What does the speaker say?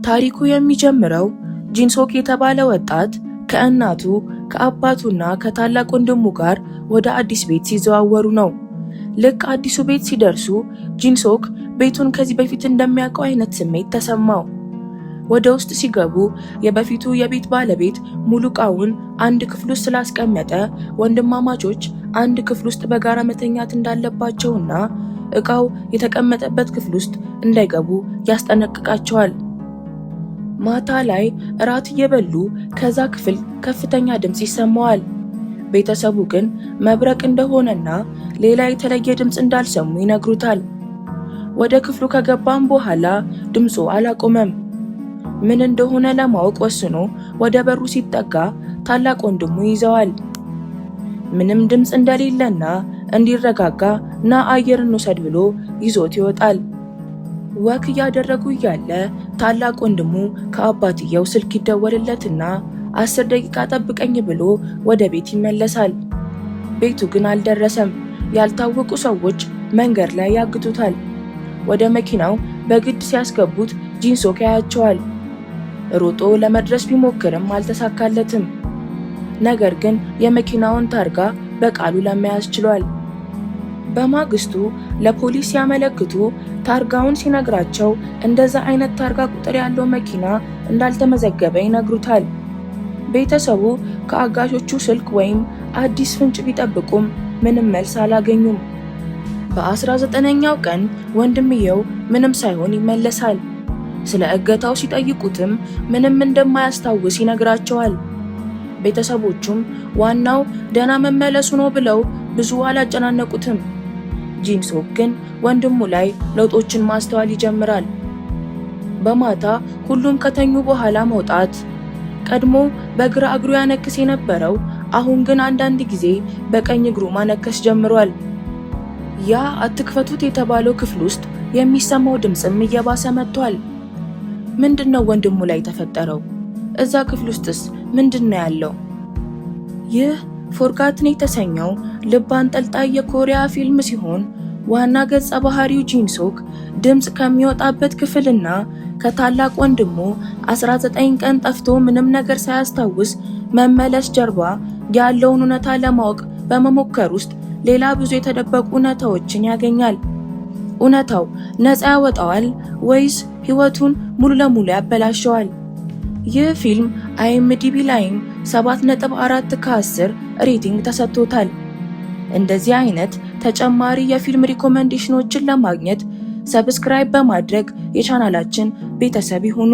ታሪኩ የሚጀምረው ጂንሶክ የተባለ ወጣት ከእናቱ ከአባቱና ከታላቅ ወንድሙ ጋር ወደ አዲስ ቤት ሲዘዋወሩ ነው። ልክ አዲሱ ቤት ሲደርሱ ጂንሶክ ቤቱን ከዚህ በፊት እንደሚያውቀው አይነት ስሜት ተሰማው። ወደ ውስጥ ሲገቡ የበፊቱ የቤት ባለቤት ሙሉ ዕቃውን አንድ ክፍል ውስጥ ስላስቀመጠ ወንድማማቾች አንድ ክፍል ውስጥ በጋራ መተኛት እንዳለባቸውና ዕቃው የተቀመጠበት ክፍል ውስጥ እንዳይገቡ ያስጠነቅቃቸዋል። ማታ ላይ እራት እየበሉ ከዛ ክፍል ከፍተኛ ድምፅ ይሰማዋል። ቤተሰቡ ግን መብረቅ እንደሆነና ሌላ የተለየ ድምፅ እንዳልሰሙ ይነግሩታል። ወደ ክፍሉ ከገባም በኋላ ድምፁ አላቆመም። ምን እንደሆነ ለማወቅ ወስኖ ወደ በሩ ሲጠጋ ታላቅ ወንድሙ ይዘዋል። ምንም ድምፅ እንደሌለና እንዲረጋጋ ና አየር እንውሰድ ብሎ ይዞት ይወጣል። ወክ እያደረጉ እያለ ታላቅ ወንድሙ ከአባትየው ስልክ ይደወልለትና 10 ደቂቃ ጠብቀኝ ብሎ ወደ ቤት ይመለሳል። ቤቱ ግን አልደረሰም። ያልታወቁ ሰዎች መንገድ ላይ ያግቱታል። ወደ መኪናው በግድ ሲያስገቡት ጂንሶክ ያያቸዋል። ሮጦ ለመድረስ ቢሞክርም አልተሳካለትም። ነገር ግን የመኪናውን ታርጋ በቃሉ ለመያዝ ችሏል። በማግስቱ ለፖሊስ ሲያመለክቱ ታርጋውን ሲነግራቸው እንደዛ አይነት ታርጋ ቁጥር ያለው መኪና እንዳልተመዘገበ ይነግሩታል። ቤተሰቡ ከአጋሾቹ ስልክ ወይም አዲስ ፍንጭ ቢጠብቁም ምንም መልስ አላገኙም። በ19ኛው ቀን ወንድምየው ምንም ሳይሆን ይመለሳል። ስለ እገታው ሲጠይቁትም ምንም እንደማያስታውስ ይነግራቸዋል። ቤተሰቦቹም ዋናው ደህና መመለሱ ነው ብለው ብዙ አላጨናነቁትም። ጂንሶክ ግን ወንድሙ ላይ ለውጦችን ማስተዋል ይጀምራል። በማታ ሁሉም ከተኙ በኋላ መውጣት፣ ቀድሞ በግራ እግሩ ያነክስ የነበረው አሁን ግን አንዳንድ ጊዜ በቀኝ እግሩ ማነከስ ጀምሯል። ያ አትክፈቱት የተባለው ክፍል ውስጥ የሚሰማው ድምፅም እየባሰ መጥቷል። ምንድነው ወንድሙ ላይ ተፈጠረው? እዛ ክፍል ውስጥስ ምንድነው ያለው? ይህ ፎርጋትን የተሰኘው ልብ አንጠልጣይ የኮሪያ ፊልም ሲሆን ዋና ገጸ ባህሪው ጂንሶክ ድምፅ ከሚወጣበት ክፍልና ከታላቅ ወንድሙ 19 ቀን ጠፍቶ ምንም ነገር ሳያስታውስ መመለስ ጀርባ ያለውን እውነታ ለማወቅ በመሞከር ውስጥ ሌላ ብዙ የተደበቁ እውነታዎችን ያገኛል። እውነታው ነፃ ያወጣዋል ወይስ ሕይወቱን ሙሉ ለሙሉ ያበላሸዋል? ይህ ፊልም IMDb ላይም 7.4 ከ10 ሬቲንግ ተሰጥቶታል። እንደዚህ አይነት ተጨማሪ የፊልም ሪኮመንዴሽኖችን ለማግኘት ሰብስክራይብ በማድረግ የቻናላችን ቤተሰብ ይሁኑ።